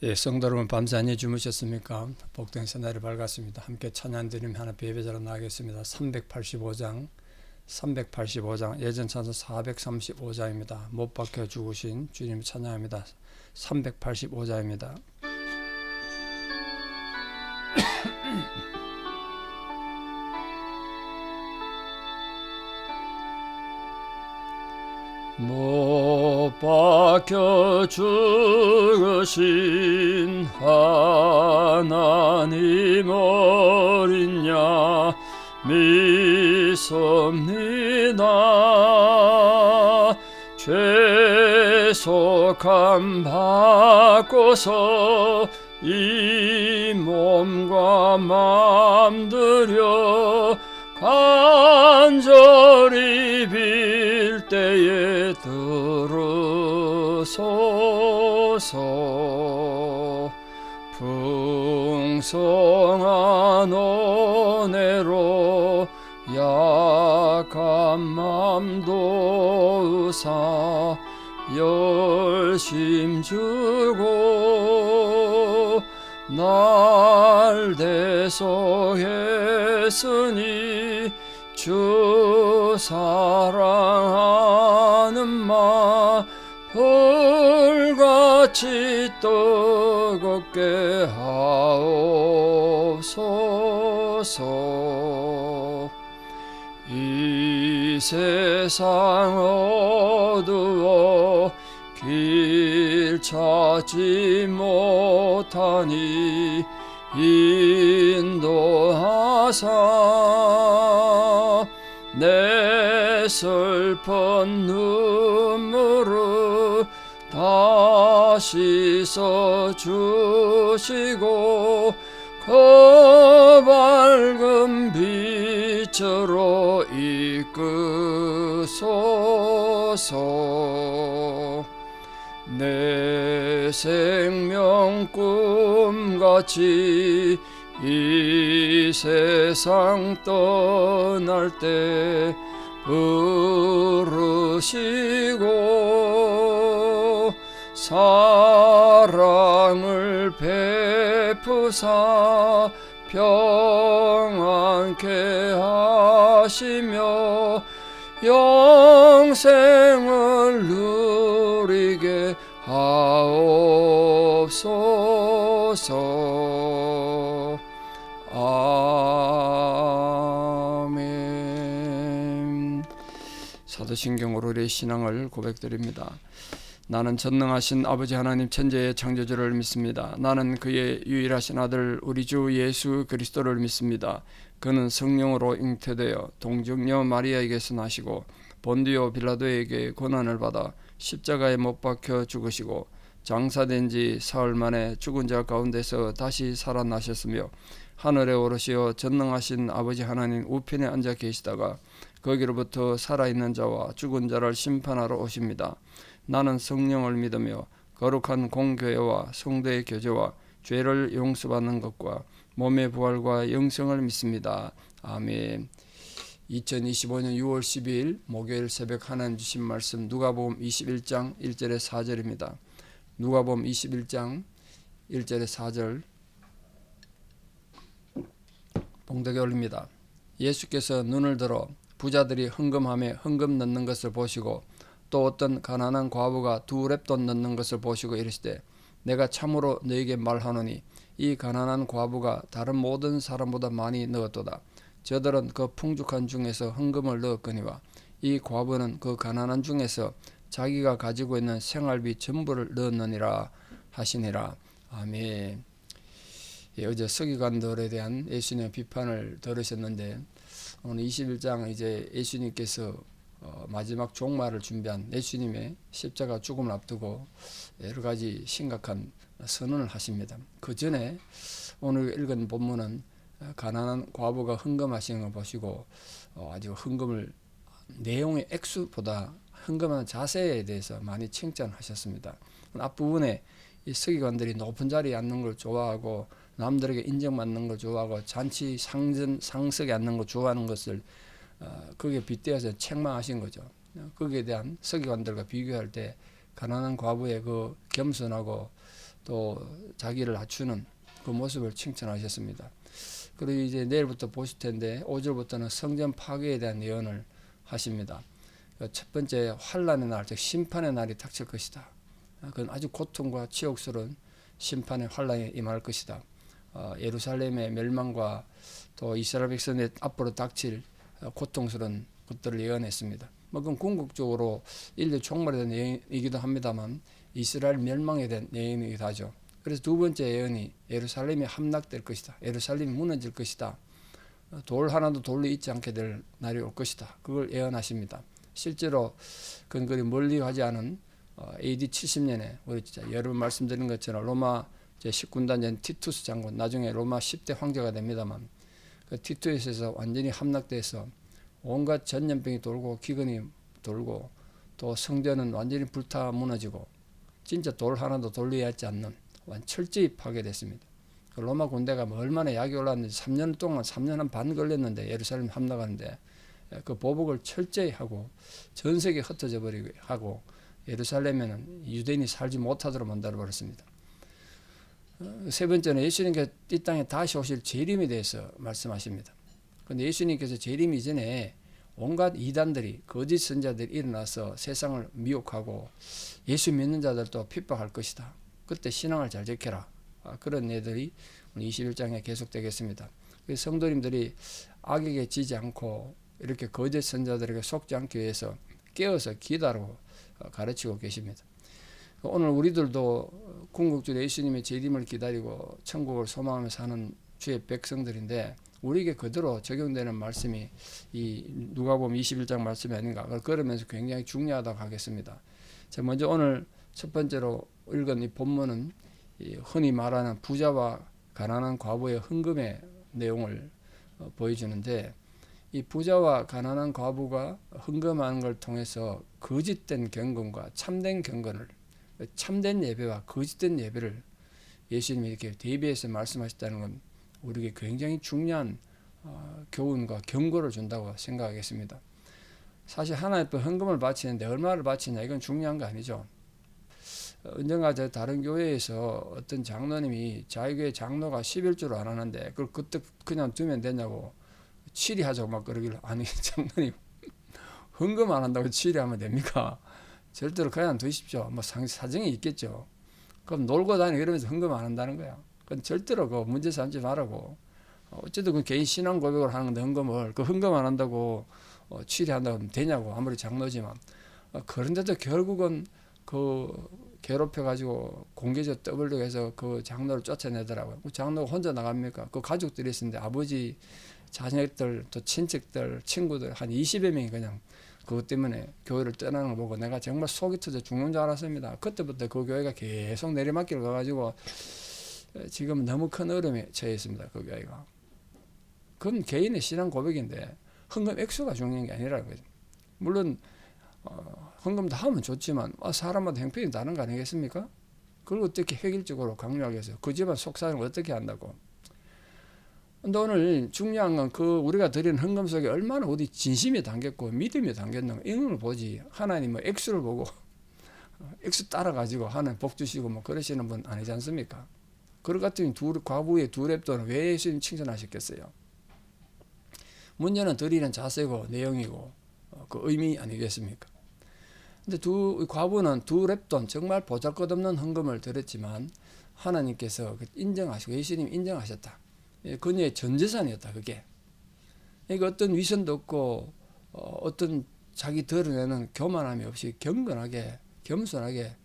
예, 성도 여러분 밤새 안녕히 주무셨습니까? 복된 새날이 밝았습니다. 함께 찬양 드리며 하나 예배자로 나가겠습니다. 385장 예전 찬송 435장입니다. 못 박혀 죽으신 주님 찬양합니다. 385장입니다. 못 박혀 죽으신 하나님 어린 양 믿습니다. 죄속함 받고서 이 몸과 맘 들여 간절히 빌 때에 들으소서. 풍성한 은혜로 약한 맘도 의사 열심 주고 날 대속했으니 주 사랑하는 마 불같이 뜨겁게 하옵소서. 이 세상 어두워 길 찾지 못하니 인도하사 내 슬픈 눈물을 다 씻어주시고 그 밝은 빛으로 이끄소서. 내 생명 꿈같이 이 세상 떠날 때 부르시고 사랑을 베푸사 평안케 하시며 영생을 누리게 하옵소서. 아멘. 사도신경으로 우리의 신앙을 고백드립니다. 나는 전능하신 아버지 하나님 천지의 창조주를 믿습니다. 나는 그의 유일하신 아들 우리 주 예수 그리스도를 믿습니다. 그는 성령으로 잉태되어 동정녀 마리아에게서 나시고 본디오 빌라도에게 고난을 받아 십자가에 못 박혀 죽으시고 장사된 지 사흘 만에 죽은 자 가운데서 다시 살아나셨으며 하늘에 오르시어 전능하신 아버지 하나님 우편에 앉아 계시다가 거기로부터 살아있는 자와 죽은 자를 심판하러 오십니다. 나는 성령을 믿으며 거룩한 공교회와 성도의 교제와 죄를 용서받는 것과 몸의 부활과 영생을 믿습니다. 아멘. 2025년 6월 12일 목요일 새벽 하나님 주신 말씀 누가복음 21장 1절에 4절입니다. 누가복음 21장 1절에 4절 봉독에 올립니다. 예수께서 눈을 들어 부자들이 헌금함에 헌금 넣는 것을 보시고 또 어떤 가난한 과부가 2렙돈 넣는 것을 보시고 이르시되 내가 참으로 너에게 말하노니 이 가난한 과부가 다른 모든 사람보다 많이 넣었도다. 저들은 그 풍족한 중에서 헌금을 넣었거니와 이 과부는 그 가난한 중에서 자기가 가지고 있는 생활비 전부를 넣었느니라 하시니라. 아멘. 예, 어제 서기관들에 대한 예수님의 비판을 들으셨는데 오늘 21장 이제 예수님께서 마지막 종말을 준비한 예수님의 십자가 죽음을 앞두고 여러 가지 심각한 선언을 하십니다. 그 전에 오늘 읽은 본문은 가난한 과부가 헌금하시는 걸 보시고 아주 헌금을 내용의 액수보다 헌금하는 자세에 대해서 많이 칭찬하셨습니다. 앞부분에 이 서기관들이 높은 자리에 앉는 걸 좋아하고 남들에게 인정받는 걸 좋아하고 잔치 상석에 앉는 걸 좋아하는 것을 거기에 빗대어서 책망하신 거죠. 거기에 대한 서기관들과 비교할 때 가난한 과부의 그 겸손하고 또 자기를 낮추는 그 모습을 칭찬하셨습니다. 그리고 이제 내일부터 보실 텐데 5절부터는 성전 파괴에 대한 예언을 하십니다. 첫 번째 환란의 날, 즉 심판의 날이 닥칠 것이다. 그건 아주 고통과 치욕스러운 심판의 환란이 임할 것이다. 예루살렘의 멸망과 또 이스라엘 백성의 앞으로 닥칠 고통스러운 것들을 예언했습니다. 그건 궁극적으로 인류 종말에 대한 예언이기도 합니다만 이스라엘 멸망에 대한 예언이기도 하죠. 그래서 두 번째 예언이 예루살렘이 함락될 것이다. 예루살렘이 무너질 것이다. 돌 하나도 돌로 있지 않게 될 날이 올 것이다. 그걸 예언하십니다. 실제로 그건 그리 멀리 가지 않은 AD 70년에 우리 진짜 여러 번 말씀드린 것처럼 로마 제19단전 티투스 장군, 나중에 로마 10대 황제가 됩니다만 그 티투스에서 완전히 함락돼서 온갖 전염병이 돌고 기근이 돌고 또 성전은 완전히 불타 무너지고 진짜 돌 하나도 돌로 있지 않는 철저히 파괴됐습니다. 그 로마 군대가 얼마나 약이 올랐는지 3년 동안 3년 한 반 걸렸는데 예루살렘 함락하는데 그 보복을 철저히 하고 전 세계에 흩어져 버리고 하고 예루살렘에는 유대인이 살지 못하도록 만들어 버렸습니다. 세 번째는 예수님께서 이 땅에 다시 오실 재림에 대해서 말씀하십니다. 그런데 예수님께서 재림 이전에 온갖 이단들이 거짓 선자들이 일어나서 세상을 미혹하고 예수 믿는 자들도 핍박할 것이다. 그때 신앙을 잘 지켜라. 그런 예들이 21장에 계속되겠습니다. 성도님들이 악에게 지지 않고 이렇게 거짓 선자들에게 속지 않기 위해서 깨어서 기다로 가르치고 계십니다. 오늘 우리들도 궁극주로 예수님의 재림을 기다리고 천국을 소망하며 사는 주의 백성들인데 우리에게 그대로 적용되는 말씀이 이 누가복음 21장 말씀이 아닌가. 그러면서 굉장히 중요하다고 하겠습니다. 자, 먼저 오늘 첫 번째로 읽은 이 본문은 흔히 말하는 부자와 가난한 과부의 헌금의 내용을 보여주는데 이 부자와 가난한 과부가 헌금하는 걸 통해서 거짓된 경건과 참된 경건을 참된 예배와 거짓된 예배를 예수님이 이렇게 대비해서 말씀하셨다는 건 우리에게 굉장히 중요한 교훈과 경고를 준다고 생각하겠습니다. 사실 하나님 앞에 헌금을 바치는데 얼마를 바치냐 이건 중요한 거 아니죠. 언젠가 저 다른 교회에서 어떤 장로님이 자기 교회 장로가 11주를 안 하는데 그걸 그때 그냥 두면 되냐고 치리하자고 막 그러길래 아니 장로님 헌금 안 한다고 치리하면 됩니까? 절대로 그냥 두십시오. 뭐 사정이 있겠죠. 그럼 놀고 다니고 이러면서 헌금 안 한다는 거야. 그건 절대로 그 문제 삼지 말라고. 어쨌든 그 개인 신앙 고백을 하는 건데 헌금을 그 헌금 안 한다고 치리한다고 하면 되냐고 아무리 장로지만 그런데도 결국은 그 괴롭혀가지고 공개적 떠벌리고 해서 그 장로를 쫓아내더라고요. 그 장로가 혼자 나갑니까? 그 가족들이 있었는데 아버지, 자녀들, 또 친척들, 친구들 한 20여 명이 그냥 그것 때문에 교회를 떠나는 거 보고 내가 정말 속이 터져 죽는 줄 알았습니다. 그때부터 그 교회가 계속 내리막길 가가지고 지금 너무 큰 어려움에 처해 있습니다. 그 교회가. 그건 개인의 신앙 고백인데 헌금 액수가 중요한 게 아니라는 거죠. 물론 헌금도 하면 좋지만 사람마다 형편이 다른 거 아니겠습니까? 그걸 어떻게 획일적으로 강요하게 해서 그 집안 속사정을 어떻게 한다고. 근데 오늘 중요한 건 그 우리가 드리는 헌금 속에 얼마나 어디 진심이 담겼고 믿음이 담겼는가 이런 걸 보지. 하나님 뭐 액수를 보고 액수 따라가지고 하나님 복 주시고 뭐 그러시는 분 아니지 않습니까? 그럴 같은 과부의 두 랩돈은 왜 예수님 칭찬하셨겠어요? 문제는 드리는 자세고 내용이고 그 의미 아니겠습니까? 근데 과부는 두 랩돈 정말 보잘것없는 헌금을 드렸지만 하나님께서 인정하시고 예수님 인정하셨다. 그녀의 전 재산이었다. 그게. 그러니까 어떤 위선도 없고 어떤 자기 드러내는 교만함이 없이 경건하게 겸손하게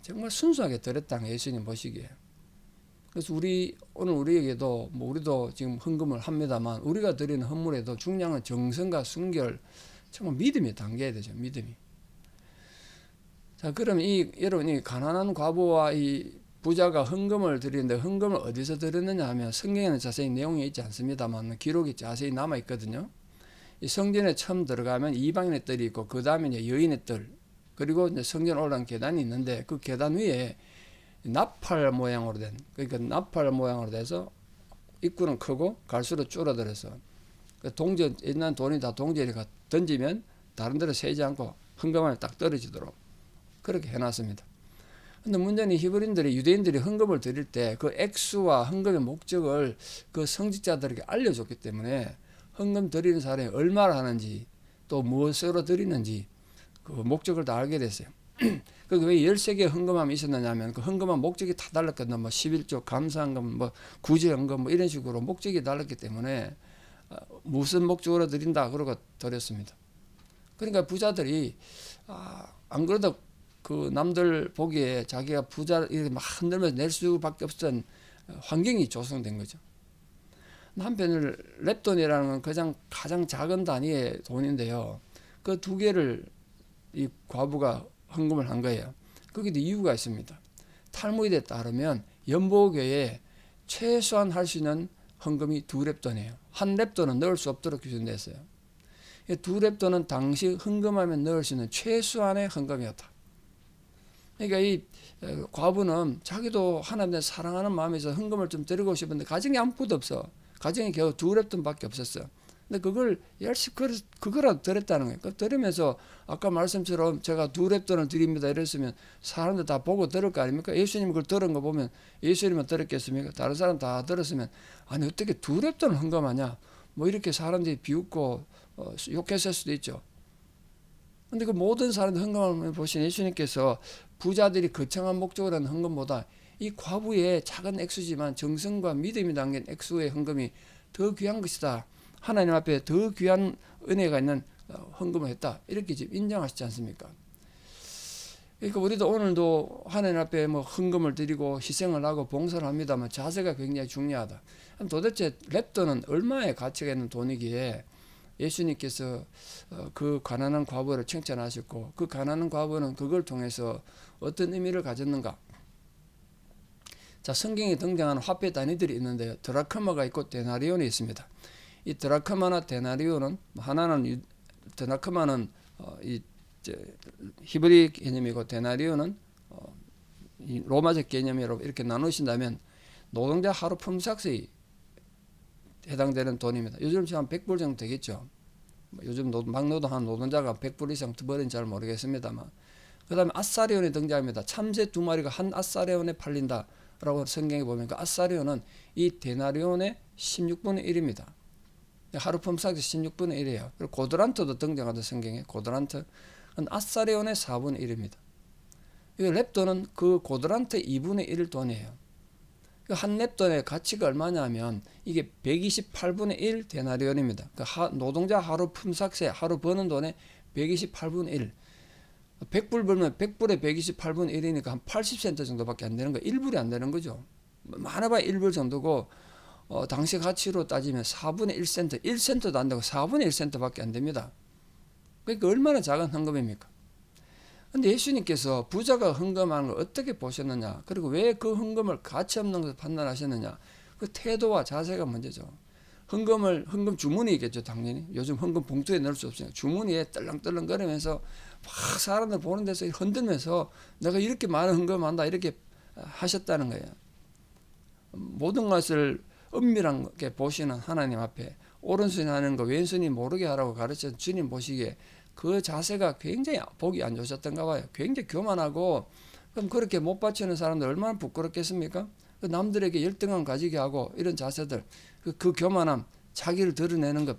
정말 순수하게 드렸다는 예수님 보시기에. 그래서 오늘 우리에게도 우리도 지금 헌금을 합니다만 우리가 드리는 헌물에도 중요한 건 정성과 순결 정말 믿음이 담겨야 되죠. 믿음이. 자, 그럼 여러분이 가난한 과부와 이 부자가 헌금을 드리는데 헌금을 어디서 드렸느냐 하면 성경에는 자세히 내용이 있지 않습니다만 기록이 자세히 남아 있거든요. 이 성전에 처음 들어가면 이방인의 뜰이 있고 그 다음에 이제 여인의 뜰 그리고 이제 성전 올라간 계단이 있는데 그 계단 위에 나팔 모양으로 된 그러니까 나팔 모양으로 돼서 입구는 크고 갈수록 줄어들어서 동전 옛날 돈이 다 동전에 던지면 다른 데로 새지 않고 헌금함에 딱 떨어지도록 그렇게 해놨습니다. 근데 문제는 히브리인들이 유대인들이 헌금을 드릴 때 그 액수와 헌금의 목적을 그 성직자들에게 알려줬기 때문에 헌금 드리는 사람이 얼마를 하는지 또 무엇으로 드리는지 그 목적을 다 알게 됐어요. 그왜 13개 헌금함이 있었느냐면 그 헌금함 목적이 다 달랐거든요. 뭐 11조, 감사헌금, 뭐 구제헌금 뭐 이런 식으로 목적이 달랐기 때문에 무슨 목적으로 드린다 그러고 드렸습니다. 그러니까 부자들이 안 그래도 그 남들 보기에 자기가 부자 이렇게 막 흔들면서 낼 수밖에 없었던 환경이 조성된 거죠. 한편을 렙돈이라는 건 가장 작은 단위의 돈인데요. 그 두 개를 이 과부가 헌금을 한 거예요. 거기도 이유가 있습니다. 탈무드에 따르면 연보교에 최소한 할 수 있는 헌금이 2렙돈이에요. 한 렙돈은 넣을 수 없도록 규정됐어요. 2렙돈은 당시 헌금하면 넣을 수 있는 최소한의 헌금이었다. 그러니까 이 과부는 자기도 하나님을 사랑하는 마음에서 헌금을 좀 드리고 싶은데 가정에 아무것도 없어. 가정에 겨우 2렙돈밖에 없었어. 근데 그걸 열심히 그거라도 드렸다는 거예요. 그 드리면서 아까 말씀처럼 제가 2렙돈을 드립니다 이랬으면 사람들 다 보고 들을 거 아닙니까? 예수님 그걸 들은 거 보면 예수님은 들었겠습니까? 다른 사람 다 들었으면 아니 어떻게 2렙돈을 헌금하냐? 뭐 이렇게 사람들이 비웃고 욕했을 수도 있죠. 근데 그 모든 사람들 헌금을 보신 예수님께서 부자들이 거창한 목적으로 하는 헌금보다 이 과부의 작은 액수지만 정성과 믿음이 담긴 액수의 헌금이 더 귀한 것이다. 하나님 앞에 더 귀한 은혜가 있는 헌금을 했다. 이렇게 지금 인정하시지 않습니까? 그러니까 우리도 오늘도 하나님 앞에 뭐 헌금을 드리고 희생을 하고 봉사를 합니다만 자세가 굉장히 중요하다. 도대체 렙돈은 얼마의 가치가 있는 돈이기에 예수님께서 그 가난한 과부를 칭찬하셨고 그 가난한 과부는 그걸 통해서 어떤 의미를 가졌는가? 자, 성경에 등장하는 화폐 단위들이 있는데요. 드라크마가 있고 데나리온이 있습니다. 이 드라크마나 데나리온은 하나는 드라크마는 히브리 개념이고 데나리온은 이 로마적 개념으로 이렇게 나누신다면 노동자 하루 품삯에 해당되는 돈입니다. 요즘 지금 한 100불 정도 되겠죠. 요즘 막노동한 노동자가 100불 이상 버는지 잘 모르겠습니다만. 그 다음에 아사리온이 등장합니다. 참새 2마리가 한 아사리온에 팔린다라고 성경에 보면 그 아사리온은 이 데나리온의 16분의 1입니다. 하루 품삯이 16분의 1이에요. 그리고 고드란트도 등장하던 성경에 고드란트 아사리온의 4분의 1입니다. 이 렙돈은 그 고드란트 2분의 1 돈이에요. 한 렙돈의 가치가 얼마냐면 이게 128분의 1 데나리온입니다. 노동자 하루 품삯에 하루 버는 돈의 128분의 1. 100불 벌면 100불에 128분의 1이니까 한 80센트 정도밖에 안 되는 거예요. 1불이 안 되는 거죠. 많아봐야 1불 정도고 당시 가치로 따지면 4분의 1센트, 1센트도 안 되고 4분의 1센트밖에 안 됩니다. 그러니까 얼마나 작은 헌금입니까? 근데 예수님께서 부자가 헌금하는 걸 어떻게 보셨느냐, 그리고 왜 그 헌금을 가치 없는 것을 판단하셨느냐, 그 태도와 자세가 문제죠. 헌금 주머니겠죠, 당연히. 요즘 헌금 봉투에 넣을 수 없으니까 주머니에 떨렁떨렁거리면서 막 사람들 보는 데서 흔들면서 내가 이렇게 많은 헌금한다 이렇게 하셨다는 거예요. 모든 것을 은밀하게 보시는 하나님 앞에 오른손이 하는 거 왼손이 모르게 하라고 가르쳐 주님 보시기에 그 자세가 굉장히 보기 안 좋으셨던가 봐요. 굉장히 교만하고, 그럼 그렇게 못 바치는 사람들 얼마나 부끄럽겠습니까? 남들에게 열등감 가지게 하고 이런 자세들, 그 교만함, 자기를 드러내는 것,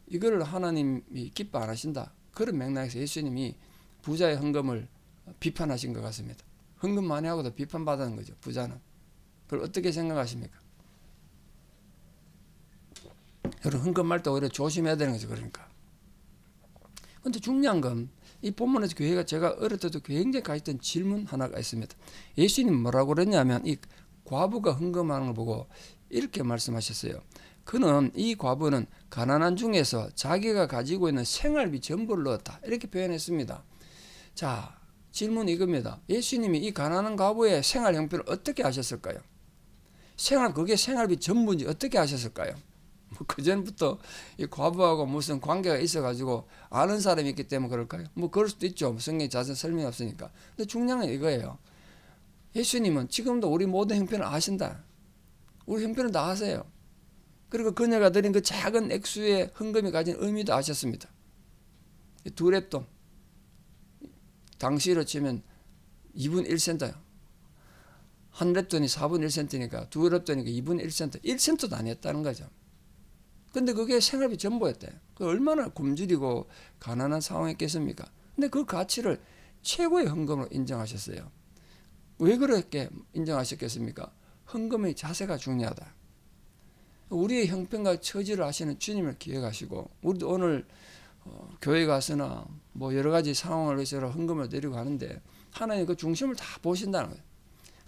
이거를 하나님이 기뻐 안 하신다. 그런 맥락에서 예수님이 부자의 헌금을 비판하신 것 같습니다. 헌금 많이 하고도 비판받는 거죠, 부자는. 그걸 어떻게 생각하십니까? 여러분, 헌금할 때 오히려 조심해야 되는 거죠, 그러니까. 근데 중요한 건 이 본문에서 교회가 제가 어릴 때도 굉장히 가졌던 질문 하나가 있습니다. 예수님 뭐라고 그랬냐면 이 과부가 헌금하는 걸 보고 이렇게 말씀하셨어요. 그는 이 과부는 가난한 중에서 자기가 가지고 있는 생활비 전부를 넣었다. 이렇게 표현했습니다. 자, 질문 이겁니다. 예수님이 이 가난한 과부의 생활 형편을 어떻게 하셨을까요? 그게 생활비 전부인지 어떻게 하셨을까요? 그 전부터 이 과부하고 무슨 관계가 있어가지고 아는 사람이 있기 때문에 그럴까요? 그럴 수도 있죠. 성경에 자세히 설명이 없으니까. 근데 중요한 건 이거예요. 예수님은 지금도 우리 모든 형편을 아신다. 우리 형편을 다 아세요. 그리고 그녀가 드린 그 작은 액수의 헌금이 가진 의미도 아셨습니다. 2렙돈. 당시로 치면 2분 1센트예요. 한 랩돈이 4분 1센트니까 두 랩돈이니까 2분 1센트, 1센트도 아니었다는 거죠. 근데 그게 생활비 전부였대. 그 얼마나 굶주리고 가난한 상황이었겠습니까? 근데 그 가치를 최고의 헌금으로 인정하셨어요. 왜 그렇게 인정하셨겠습니까? 헌금의 자세가 중요하다. 우리의 형편과 처지를 아시는 주님을 기억하시고, 우리도 오늘 교회 가서나 뭐 여러 가지 상황을 위해서 헌금을 드리고 하는데 하나님 그 중심을 다 보신다는 거예요.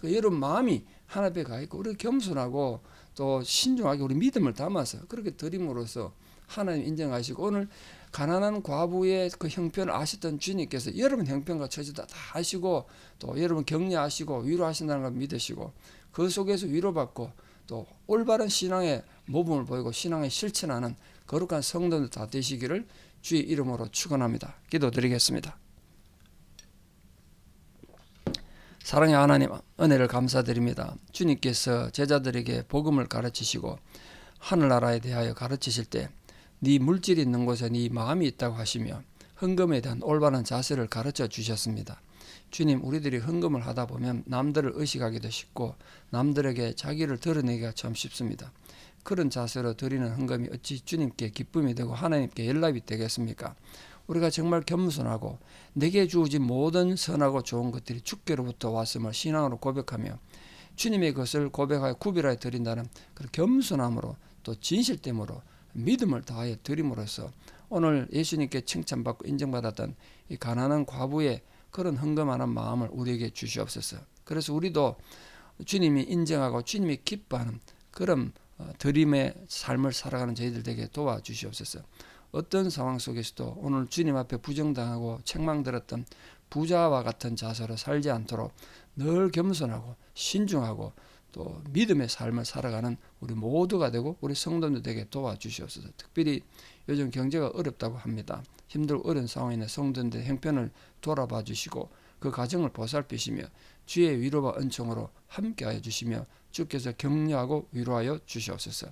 여러분 마음이 하나 앞에 가 있고 우리 겸손하고 또 신중하게 우리 믿음을 담아서 그렇게 드림으로써 하나님 인정하시고, 오늘 가난한 과부의 그 형편을 아셨던 주님께서 여러분 형편과 처지도 다 아시고 또 여러분 격려하시고 위로하신다는 걸 믿으시고, 그 속에서 위로받고 또 올바른 신앙의 모범을 보이고 신앙에 실천하는 거룩한 성도들 다 되시기를 주의 이름으로 축원합니다. 기도드리겠습니다. 사랑의 하나님, 은혜를 감사드립니다. 주님께서 제자들에게 복음을 가르치시고 하늘나라에 대하여 가르치실 때 네 물질이 있는 곳에 네 마음이 있다고 하시며 헌금에 대한 올바른 자세를 가르쳐 주셨습니다. 주님, 우리들이 헌금을 하다 보면 남들을 의식하기도 쉽고 남들에게 자기를 드러내기가 참 쉽습니다. 그런 자세로 드리는 헌금이 어찌 주님께 기쁨이 되고 하나님께 연락이 되겠습니까? 우리가 정말 겸손하고 내게 주어진 모든 선하고 좋은 것들이 주께로부터 왔음을 신앙으로 고백하며 주님의 것을 고백하여 구별하여 드린다는 그런 겸손함으로 또 진실됨으로 믿음을 다하여 드림으로써 오늘 예수님께 칭찬받고 인정받았던 이 가난한 과부의 그런 헌금하는 마음을 우리에게 주시옵소서. 그래서 우리도 주님이 인정하고 주님이 기뻐하는 그런 드림의 삶을 살아가는 저희들 되게 도와주시옵소서. 어떤 상황 속에서도 오늘 주님 앞에 부정당하고 책망들었던 부자와 같은 자세로 살지 않도록 늘 겸손하고 신중하고 또 믿음의 삶을 살아가는 우리 모두가 되고 우리 성도들 되게 도와주시옵소서. 특별히 요즘 경제가 어렵다고 합니다. 힘들고 어려운 상황에 있는 성도들의 형편을 돌아봐 주시고 그 가정을 보살피시며 주의 위로와 은총으로 함께하여 주시며 주께서 격려하고 위로하여 주시옵소서.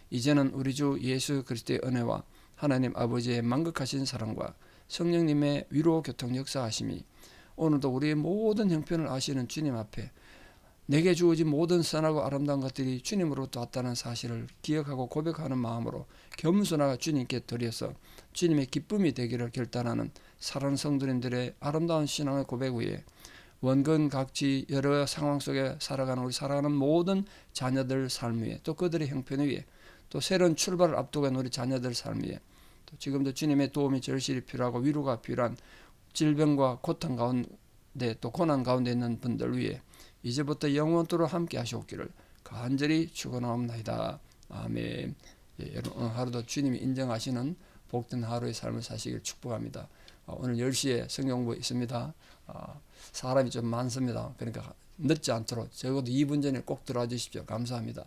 이제는 우리 주 예수 그리스도의 은혜와 하나님 아버지의 만극하신 사랑과 성령님의 위로 교통 역사하심이 오늘도 우리의 모든 형편을 아시는 주님 앞에 내게 주어진 모든 선하고 아름다운 것들이 주님으로부터 왔다는 사실을 기억하고 고백하는 마음으로 겸손하게 주님께 드려서 주님의 기쁨이 되기를 결단하는 사랑하는 성도님들의 아름다운 신앙의 고백 위에 원근 각지 여러 상황 속에 살아가는 우리 사랑하는 모든 자녀들 삶 위에 또 그들의 형편 위에 또 새로운 출발을 앞두고 있는 우리 자녀들 삶 위에 또 지금도 주님의 도움이 절실히 필요하고 위로가 필요한 질병과 고통 가운데 또 고난 가운데 있는 분들 위에 이제부터 영원토록 함께 하시옵기를 간절히 축원하옵나이다. 아멘. 여러분 하루도 주님이 인정하시는 복된 하루의 삶을 사시길 축복합니다. 오늘 10시에 성경공부 있습니다. 사람이 좀 많습니다. 그러니까 늦지 않도록 적어도 2분 전에 꼭 들어와 주십시오. 감사합니다.